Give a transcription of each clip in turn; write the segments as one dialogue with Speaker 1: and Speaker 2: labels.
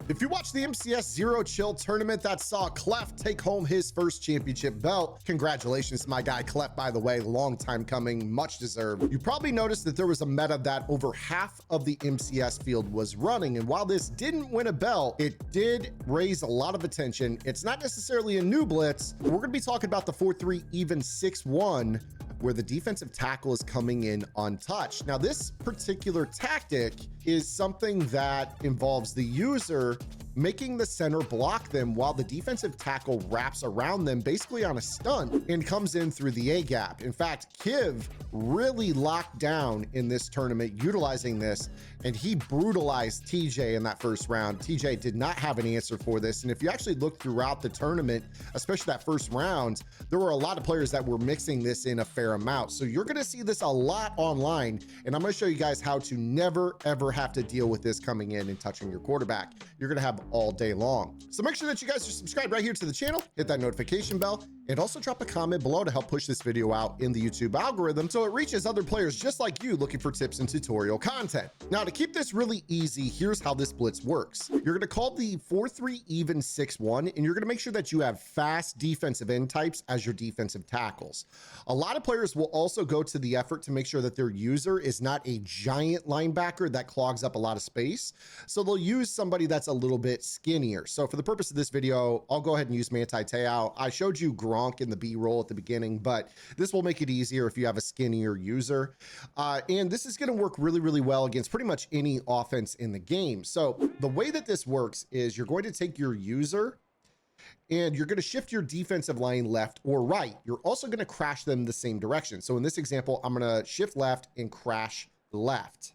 Speaker 1: If you watched the MCS Zero Chill tournament that saw Clef take home his first championship belt, congratulations to my guy Clef, by the way, long time coming, much deserved. You probably noticed that there was a meta that over half of the MCS field was running, and while this didn't win a belt, it did raise a lot of attention. It's not necessarily a new Blitz, but we're gonna be talking about the 4-3 even 6-1, where the defensive tackle is coming in untouched. Now, this particular tactic is something that involves the user making the center block them while the defensive tackle wraps around them basically on a stunt and comes in through the A gap. In fact, Kiv really locked down in this tournament utilizing this, and he brutalized TJ in that first round. TJ did not have an answer for this, and if you actually look throughout the tournament, especially that first round, there were a lot of players that were mixing this in a fair amount. So you're gonna see this a lot online, and I'm gonna show you guys how to never ever have to deal with this coming in and touching your quarterback. You're gonna have all day long. So make sure that you guys are subscribed right here to the channel, hit that notification bell, and also drop a comment below to help push this video out in the YouTube algorithm so it reaches other players just like you looking for tips and tutorial content. Now, to keep this really easy, here's how this blitz works. You're gonna call the 4-3 even 6-1, and you're gonna make sure that you have fast defensive end types as your defensive tackles. A lot of players will also go to the effort to make sure that their user is not a giant linebacker that clogs up a lot of space. So they'll use somebody that's a little bit skinnier. So for the purpose of this video, I'll go ahead and use Manti Te'o. I showed you Gronk in the B-roll at the beginning, but this will make it easier if you have a skinnier user. And this is gonna work really, really well against pretty much any offense in the game. So the way that this works is you're going to take your user and you're going to shift your defensive line left or right. You're also going to crash them the same direction. So in this example, I'm going to shift left and crash left.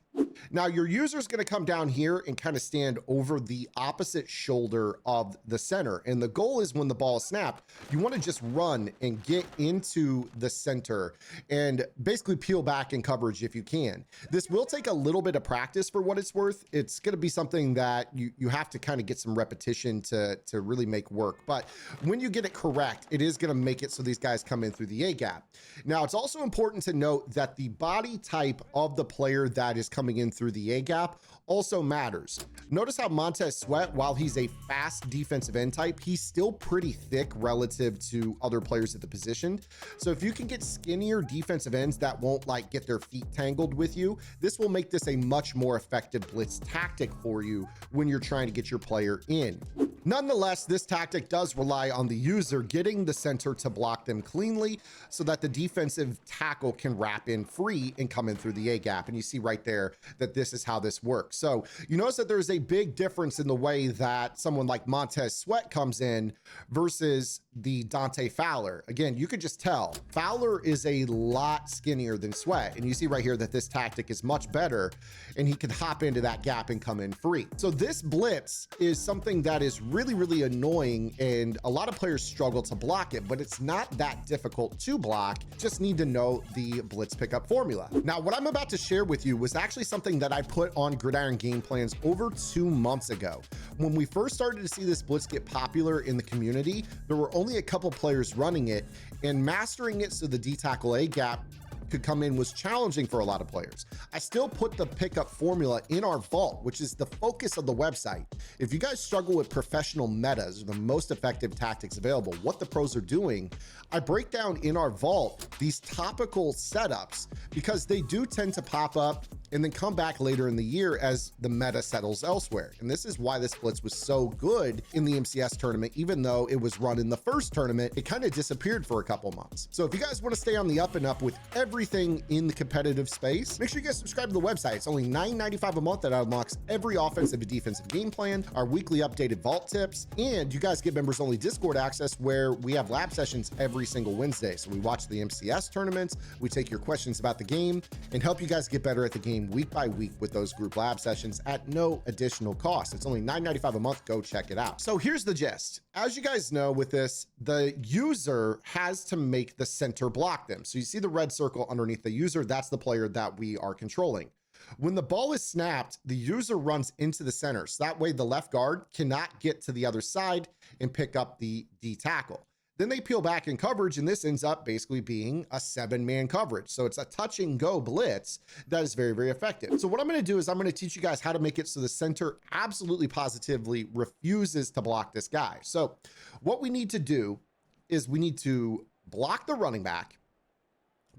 Speaker 1: Now your user is going to come down here and kind of stand over the opposite shoulder of the center. And the goal is when the ball is snapped, you want to just run and get into the center and basically peel back in coverage if you can. This will take a little bit of practice for what it's worth. It's going to be something that you have to kind of get some repetition to really make work. But when you get it correct, it is going to make it so these guys come in through the A gap. Now, it's also important to note that the body type of the player that is coming in through the A gap also matters. Notice how Montez Sweat, while he's a fast defensive end type, he's still pretty thick relative to other players at the position. So if you can get skinnier defensive ends that won't like get their feet tangled with you, this will make this a much more effective blitz tactic for you when you're trying to get your player in. Nonetheless, this tactic does rely on the user getting the center to block them cleanly so that the defensive tackle can wrap in free and come in through the A gap. And you see right there that this is how this works. So you notice that there's a big difference in the way that someone like Montez Sweat comes in versus the Dante Fowler. Again, you could just tell Fowler is a lot skinnier than Sweat. And you see right here that this tactic is much better and he can hop into that gap and come in free. So this blitz is something that is really, really annoying and a lot of players struggle to block it, but it's not that difficult to block. Just need to know the blitz pickup formula. Now, what I'm about to share with you was actually something that I put on Gridiron Game Plans over 2 months ago. When we first started to see this blitz get popular in the community, there were only a couple players running it, and mastering it so the D tackle A gap could come in was challenging for a lot of players. I still put the pickup formula in our vault, which is the focus of the website. If you guys struggle with professional metas, or the most effective tactics available, what the pros are doing, I break down in our vault these topical setups because they do tend to pop up and then come back later in the year as the meta settles elsewhere. And this is why this blitz was so good in the MCS tournament. Even though it was run in the first tournament, it kind of disappeared for a couple months. So if you guys want to stay on the up and up with everything in the competitive space, make sure you guys subscribe to the website. It's only $9.95 a month that unlocks every offensive and defensive game plan, our weekly updated vault tips, and you guys get members only Discord access where we have lab sessions every single Wednesday. So we watch the MCS tournaments, we take your questions about the game, and help you guys get better at the game week by week with those group lab sessions at no additional cost. It's only $9.95 a month. Go check it out. So here's the gist. As you guys know with this, the user has to make the center block them. So you see the red circle underneath the user, that's the player that we are controlling. When the ball is snapped, the user runs into the center. So that way the left guard cannot get to the other side and pick up the D tackle. Then they peel back in coverage, and this ends up basically being a 7-man coverage. So it's a touch and go blitz that is very, very effective. So what I'm going to do is I'm going to teach you guys how to make it so the center absolutely positively refuses to block this guy. So what we need to do is we need to block the running back.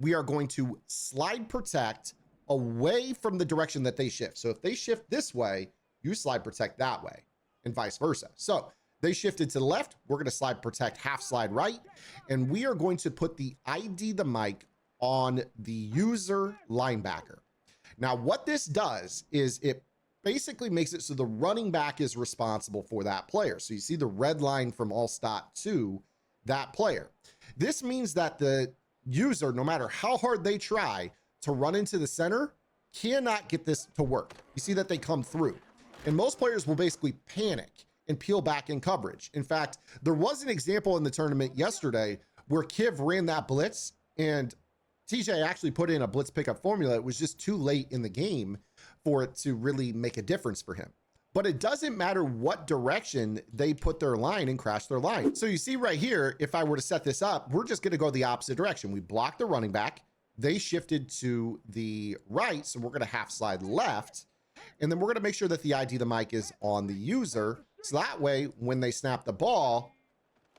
Speaker 1: We are going to slide protect away from the direction that they shift. So if they shift this way, you slide protect that way, and vice versa. So they shifted to the left, we're going to slide protect half slide right, and we are going to put the ID the mic on the user linebacker. Now what this does is it basically makes it so the running back is responsible for that player. So you see the red line from all stat to that player. This means that the user, no matter how hard they try to run into the center, cannot get this to work. You see that they come through, and most players will basically panic and peel back in coverage. In fact, there was an example in the tournament yesterday where Kiv ran that blitz and TJ actually put in a blitz pickup formula. It was just too late in the game for it to really make a difference for him. But it doesn't matter what direction they put their line and crash their line. So you see right here, if I were to set this up, we're just going to go the opposite direction. We blocked the running back. They shifted to the right, so we're going to half slide left. And then we're going to make sure that the ID the mic is on the user. So that way, when they snap the ball,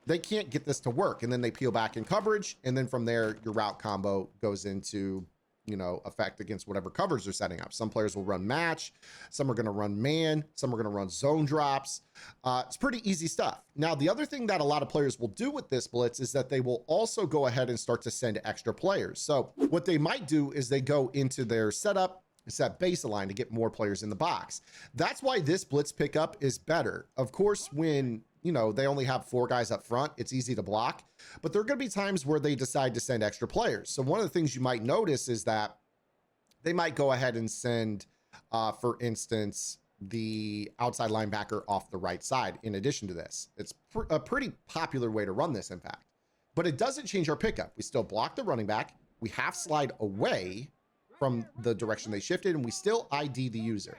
Speaker 1: they can't get this to work. And then they peel back in coverage. And then from there, your route combo goes into, you know, effect against whatever covers they're setting up. Some players will run match. Some are going to run man. Some are going to run zone drops. It's pretty easy stuff. Now, the other thing that a lot of players will do with this blitz is that they will also go ahead and start to send extra players. So what they might do is they go into their setup, set baseline to get more players in the box. That's why this blitz pickup is better. Of course, when, you know, they only have 4 guys up front, it's easy to block, but there are going to be times where they decide to send extra players. So one of the things you might notice is that they might go ahead and send, for instance, the outside linebacker off the right side. In addition to this, it's a pretty popular way to run this, in fact, but it doesn't change our pickup. We still block the running back. We half slide away from the direction they shifted, and we still ID the user.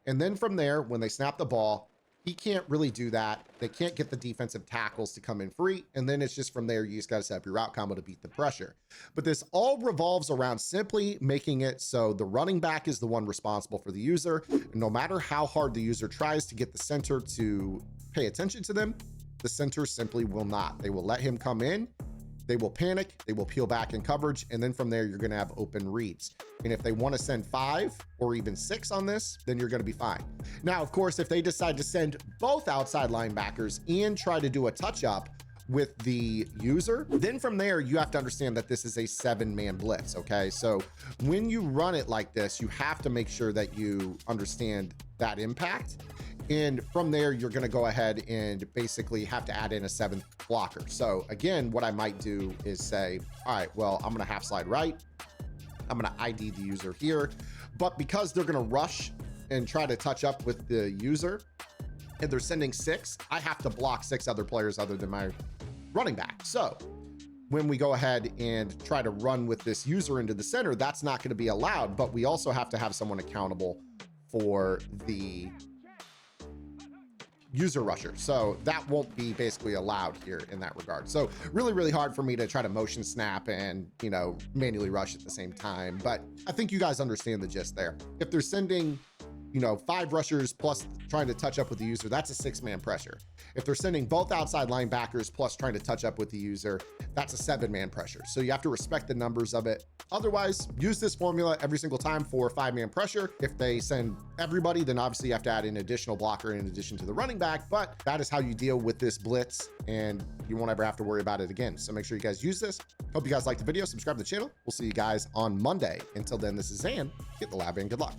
Speaker 1: And then from there, when they snap the ball, he can't really do that. They can't get the defensive tackles to come in free. And then it's just from there, you just got to set up your route combo to beat the pressure. But this all revolves around simply making it so the running back is the one responsible for the user. And no matter how hard the user tries to get the center to pay attention to them, the center simply will not. They will let him come in. They will panic, they will peel back in coverage, and then from there, you're gonna have open reads. And if they wanna send 5 or even 6 on this, then you're gonna be fine. Now, of course, if they decide to send both outside linebackers and try to do a touch up with the user, then from there, you have to understand that this is a 7-man blitz, okay? So when you run it like this, you have to make sure that you understand that impact. And from there, you're going to go ahead and basically have to add in a 7th blocker. So again, what I might do is say, all right, well, I'm going to half slide right. I'm going to ID the user here. But because they're going to rush and try to touch up with the user, and they're sending 6, I have to block 6 other players other than my running back. So when we go ahead and try to run with this user into the center, that's not going to be allowed. But we also have to have someone accountable for the user rusher. So that won't be basically allowed here in that regard. So really, really hard for me to try to motion snap and, you know, manually rush at the same time. But I think you guys understand the gist there. If they're sending, you know, 5 rushers plus trying to touch up with the user, that's a 6-man pressure. If they're sending both outside linebackers plus trying to touch up with the user, that's a 7-man pressure. So you have to respect the numbers of it. Otherwise, use this formula every single time for 5-man pressure. If they send everybody, then obviously you have to add an additional blocker in addition to the running back, but that is how you deal with this blitz, and you won't ever have to worry about it again. So make sure you guys use this. Hope you guys liked the video. Subscribe to the channel. We'll see you guys on Monday. Until then, this is Zan. Get the lab in. Good luck.